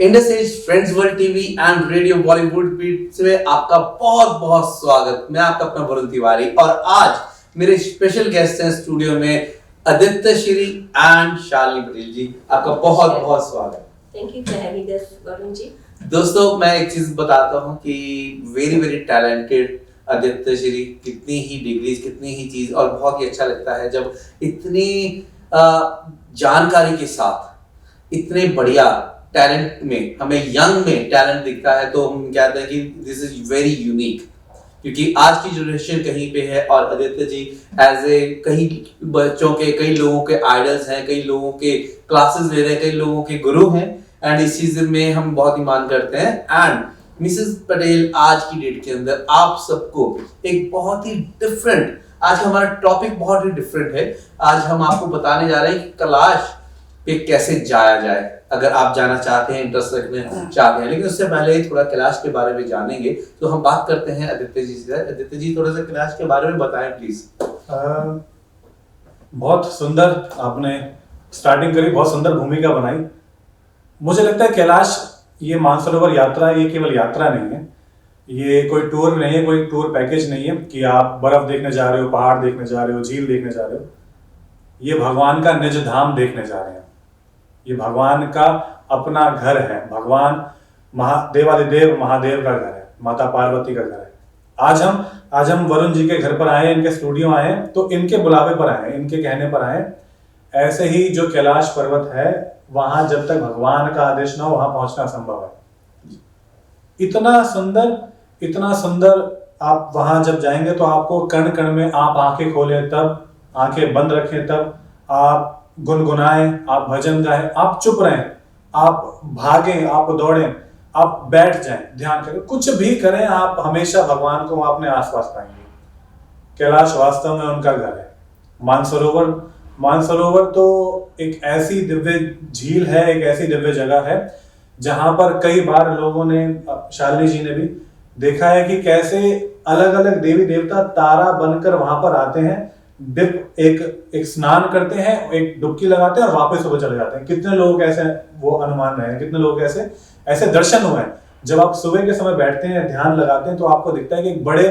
Indus Edge Friends World TV and radio Bollywood beats में आपका बहुत बहुत स्वागत। मैं आपका अपना वरुण तिवारी और आज मेरे स्पेशल गेस्ट हैं स्टूडियो में आदित्य श्री एंड शालिनी पटेल जी। आपका बहुत बहुत स्वागत। Thank you for having us Varun ji. दोस्तों मैं एक चीज बताता हूँ कि very very talented Aditya Shri, कितनी ही डिग्रीज कितनी ही चीज, और बहुत ही अच्छा लगता है जब इतनी जानकारी के साथ इतने बढ़िया टैलेंट में हमें यंग में टैलेंट दिखता है तो हम कहते हैं कि दिस इज वेरी यूनिक, क्योंकि आज की जनरेशन कहीं पे है और आदित्य जी एज ए कई बच्चों के, कई लोगों के आइडल्स हैं, कई लोगों के क्लासेस ले रहे हैं, कई लोगों के गुरु हैं एंड इस चीज में हम बहुत ही मान करते हैं। एंड मिसेस पटेल, आज की डेट के अंदर आप सबको एक बहुत ही डिफरेंट, आज हमारा टॉपिक बहुत ही डिफरेंट है। आज हम आपको बताने जा रहे हैं कि कैलाश पे कैसे जाया जाए, अगर आप जाना चाहते हैं, इंटरेस्ट रखने चाहते हैं। लेकिन उससे पहले थोड़ा कैलाश के बारे में जानेंगे तो हम बात करते हैं आदित्य जी से। आदित्य जी थोड़ा सा कैलाश के बारे में बताएं प्लीज। बहुत सुंदर आपने स्टार्टिंग करी, बहुत सुंदर भूमिका बनाई। मुझे लगता है कैलाश ये मानसरोवर यात्रा, ये केवल यात्रा नहीं है, ये कोई टूर नहीं है, कोई टूर पैकेज नहीं है कि आप बर्फ देखने जा रहे हो, पहाड़ देखने जा रहे हो, झील देखने जा रहे हो। ये भगवान का निज धाम देखने जा रहे हैं। ये भगवान का अपना घर है। भगवान देवादिदेव महादेव का घर है, माता पार्वती का घर है। आज हम वरुण जी के घर पर आए, इनके स्टूडियो आए तो इनके बुलावे पर आए, इनके कहने पर आए। ऐसे ही जो कैलाश पर्वत है, वहां जब तक भगवान का आदेश ना हो वहां पहुंचना असंभव है। इतना सुंदर आप वहां जब जाएंगे तो आपको कण कण में, आप आंखें खोलें तब, आंखें बंद रखें तब, आप गुनगुनाएं, आप भजन गाएं, आप चुप रहें, आप भागें, आप दौड़ें, आप बैठ जाएं, ध्यान करें, कुछ भी करें, आप हमेशा भगवान को अपने आसपास पाएंगे। कैलाश वास्तव में उनका घर है। मानसरोवर तो एक ऐसी दिव्य झील है, एक ऐसी दिव्य जगह है जहां पर कई बार लोगों ने, शालिनी जी ने भी देखा है कि कैसे अलग अलग देवी देवता तारा बनकर वहां पर आते हैं, एक स्नान करते हैं, एक डुबकी लगाते हैं और वापस सुबह चले जाते हैं। कितने लोग ऐसे वो अनुमान रहे हैं, कितने लोग ऐसे दर्शन हुए हैं। जब आप सुबह के समय बैठते हैं, ध्यान लगाते हैं तो आपको दिखता है कि एक बड़े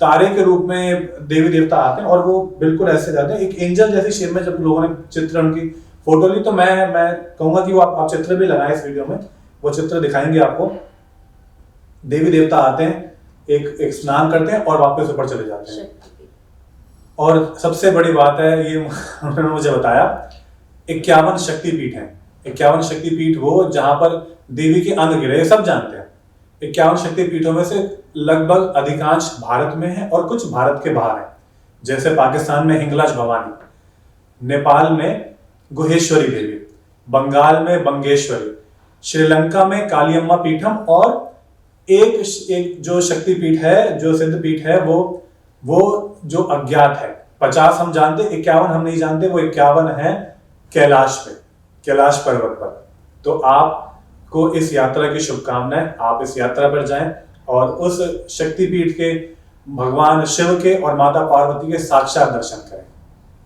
तारे के रूप में देवी देवता आते हैं और वो बिल्कुल ऐसे जाते हैं, एक एंजल जैसी शेप में। जब लोगों ने चित्र उनकी फोटो ली तो मैं कहूंगा कि वो आप चित्र भी लगाएं इस वीडियो में, वो चित्र दिखाएंगे आपको। देवी देवता आते हैं, एक स्नान करते हैं और वापस ऊपर चले जाते हैं। और सबसे बड़ी बात है, ये उन्होंने मुझे बताया, 51 शक्तिपीठ है। 51 शक्तिपीठ वो जहां पर देवी के अंग गिरे, सब जानते हैं। 51 शक्तिपीठों में से लगभग अधिकांश भारत में है और कुछ भारत के बाहर है। जैसे पाकिस्तान में हिंगलाज भवानी, नेपाल में गुहेश्वरी देवी, बंगाल में बंगेश्वरी, श्रीलंका में कालियम्मा पीठम, और एक जो शक्तिपीठ है, जो सिद्धपीठ है, वो जो अज्ञात है। 50 हम जानते, 51 हम नहीं जानते। वो 51 है कैलाश पे, कैलाश पर्वत पर। तो आपको इस यात्रा की शुभकामनाएं। आप इस यात्रा पर जाएं और उस शक्तिपीठ के, भगवान शिव के और माता पार्वती के साक्षात दर्शन करें।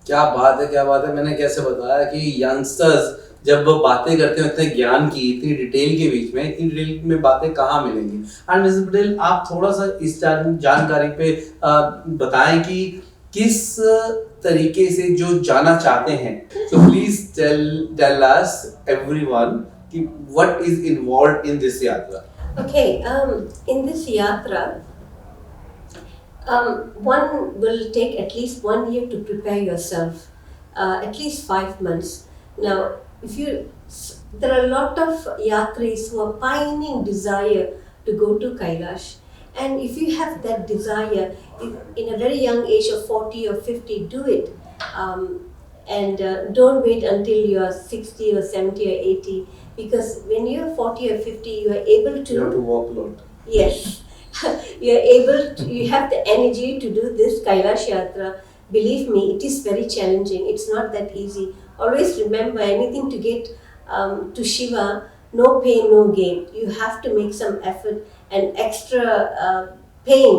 क्या बात है, क्या बात है। मैंने कैसे बताया कि यंगस्टर्स जब वो बातें करते हैं इतने ज्ञान की, इतनी डिटेल के बीच में, इतनी डिटेल में बातें कहाँ मिलेंगी। एंड मिसेस पटेल, आप थोड़ा सा इस जानकारी पे बताएं कि किस तरीके से जो जाना चाहते हैं, so please tell us everyone कि what is involved in this yatra. Okay, in this yatra, one will take at least 1 year to prepare yourself, at least 5 months. Now, there are a lot of yatris who are pining desire to go to Kailash, and if you have that desire, in a very young age of 40 or 50, do it, and don't wait until you are 60 or 70 or 80, because when you are 40 or 50, you are able to. You have to walk a lot. Yes, you are able to. You have the energy to do this Kailash yatra. Believe me, it is very challenging. It's not that easy. Always remember, anything to get to Shiva, no pain, no gain. You have to make some effort and extra pain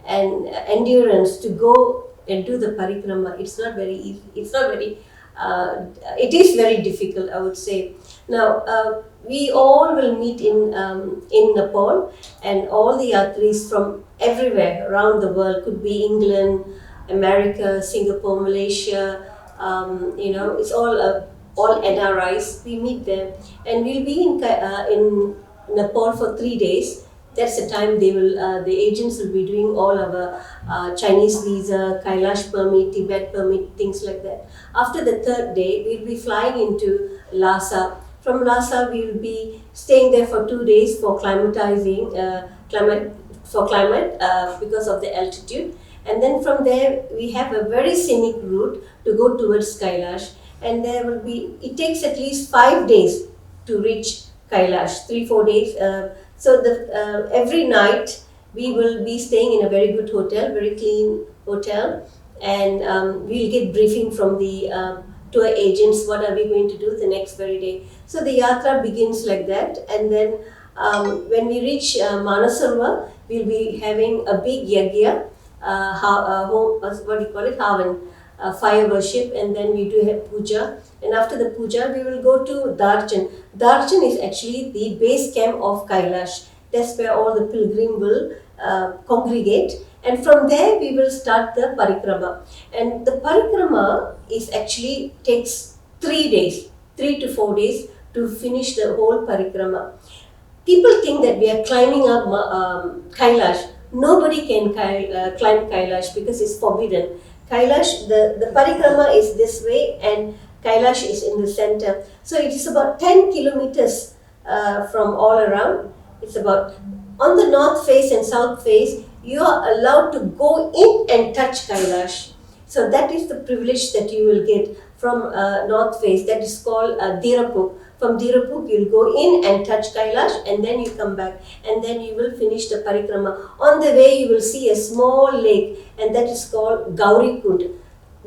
and endurance to go and do the parikrama. It's not very easy. It's not very it is very difficult, I would say. Now, we all will meet in Nepal, and all the yatris from everywhere around the world, could be England, America, Singapore, Malaysia, it's all NRIs. We meet them, and we'll be in Nepal for 3 days. That's the time the agents will be doing all our Chinese visa, Kailash permit, Tibet permit, things like that. After the 3rd day, we'll be flying into Lhasa. From Lhasa, we'll be staying there for 2 days for climatizing, climate because of the altitude. And then from there, we have a very scenic route to go towards Kailash. And it takes at least 5 days to reach Kailash, 3-4 days. So every night we will be staying in a very good hotel, very clean hotel, and we'll get briefing from the tour agents. What are we going to do the next very day? So the yatra begins like that, and then when we reach Manasarovar, we'll be having a big yagya, Havan, fire worship, and then we do have puja. And after the puja, we will go to Darjan. Darjan is actually the base camp of Kailash. That's where all the pilgrims will congregate. And from there, we will start the parikrama. And the parikrama takes 3 days, 3 to 4 days to finish the whole parikrama. People think that we are climbing up Kailash. Nobody can climb Kailash because it's forbidden. Kailash, the parikrama is this way, and Kailash is in the center. So it is about 10 kilometers from all around. It's about, on the north face and south face, you are allowed to go in and touch Kailash. So that is the privilege that you will get from north face. That is called Dirapuk. From Dirapuk, you'll go in and touch Kailash, and then you come back, and then you will finish the parikrama. On the way, you will see a small lake, and that is called Gaurikund.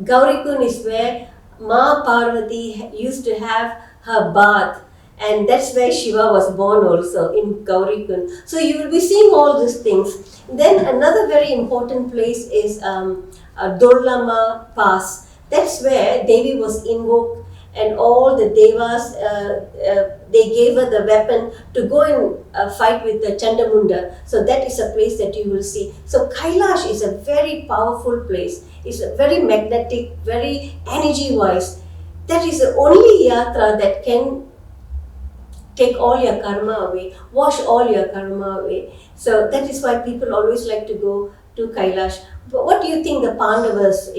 Gaurikund is where Ma Parvati used to have her bath, and that's where Shiva was born also, in Gaurikund. So you will be seeing all these things. Then another very important place is Dorlama Pass. That's where Devi was invoked, and all the devas, they gave her the weapon to go and fight with the Chandamunda. So that is a place that you will see. So Kailash is a very powerful place. It's a very magnetic, very energy-wise. That is the only yatra that can take all your karma away, wash all your karma away. So that is why people always like to go to Kailash. But what do you think the Pandavas,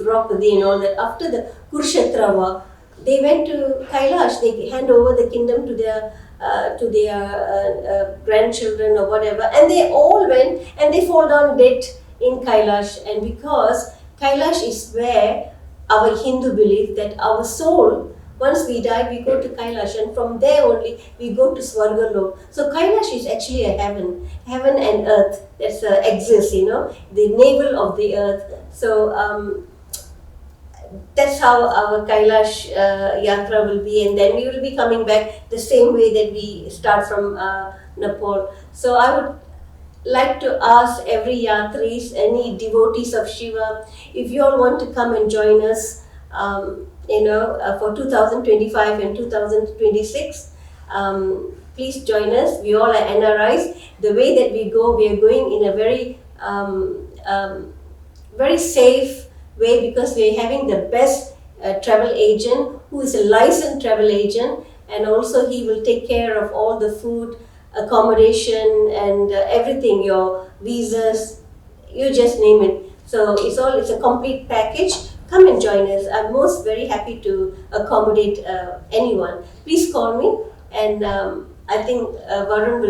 Draupadi and all that, after the Kurukshetra war, they went to Kailash, they hand over the kingdom to their grandchildren or whatever, and they all went and they fall down dead in Kailash. And because Kailash is where our Hindu belief that our soul, once we die, we go to Kailash, and from there only we go to Swargalok. So Kailash is actually a heaven and earth that's exists, the navel of the earth. So that's how our Kailash yatra will be, and then we will be coming back the same way that we start from Nepal. So I would like to ask every yatris, any devotees of Shiva, if you all want to come and join us, for 2025 and 2026, please join us. We all are NRIs. The way that we go, we are going in a very, very safe way, because we are having the best travel agent who is a licensed travel agent, and also he will take care of all the food, accommodation, and everything, your visas, you just name it. So it's a complete package. Come and join us. I'm most very happy to accommodate anyone. Please call me, and I think Varun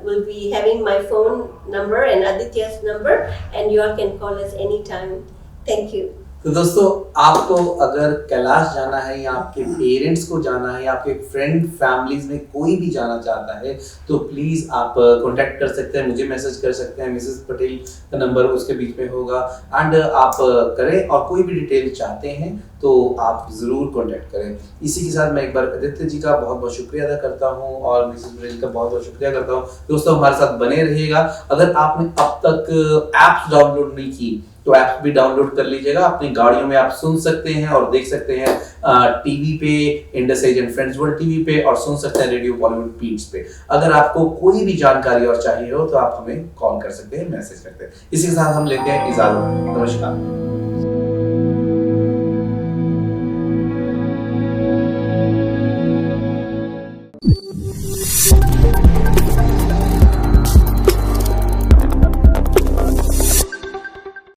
will be having my phone number and Aditya's number, and you all can call us anytime. Thank you. तो दोस्तों, आपको अगर कैलाश जाना है, या आपके parents को जाना है, या आपके फ्रेंड फैमिलीज में कोई भी जाना चाहता है, तो प्लीज़ आप कांटेक्ट कर सकते हैं, मुझे मैसेज कर सकते हैं। मिसेस पटेल का नंबर उसके बीच में होगा, एंड आप करें, और कोई भी डिटेल चाहते हैं तो आप ज़रूर कांटेक्ट करें। इसी के साथ मैं एक बार आदित्य जी का बहुत बहुत शुक्रिया अदा करता हूँ, और मिसेस पटेल का बहुत बहुत शुक्रिया करता हूँ। दोस्तों, हमारे साथ बने रहिएगा। अगर आपने अब तक ऐप्स डाउनलोड नहीं की, तो ऐप्स भी डाउनलोड कर लीजिएगा, अपनी गाड़ियों में आप सुन सकते हैं और देख सकते हैं टीवी पे, Indus Edge and Friends World TV पे, और सुन सकते हैं रेडियो बॉलीवुड बीट्स पे। अगर आपको कोई भी जानकारी और चाहिए हो तो आप हमें कॉल कर सकते हैं, मैसेज करते हैं। इसी के साथ हम लेते हैं इजाजत, नमस्कार।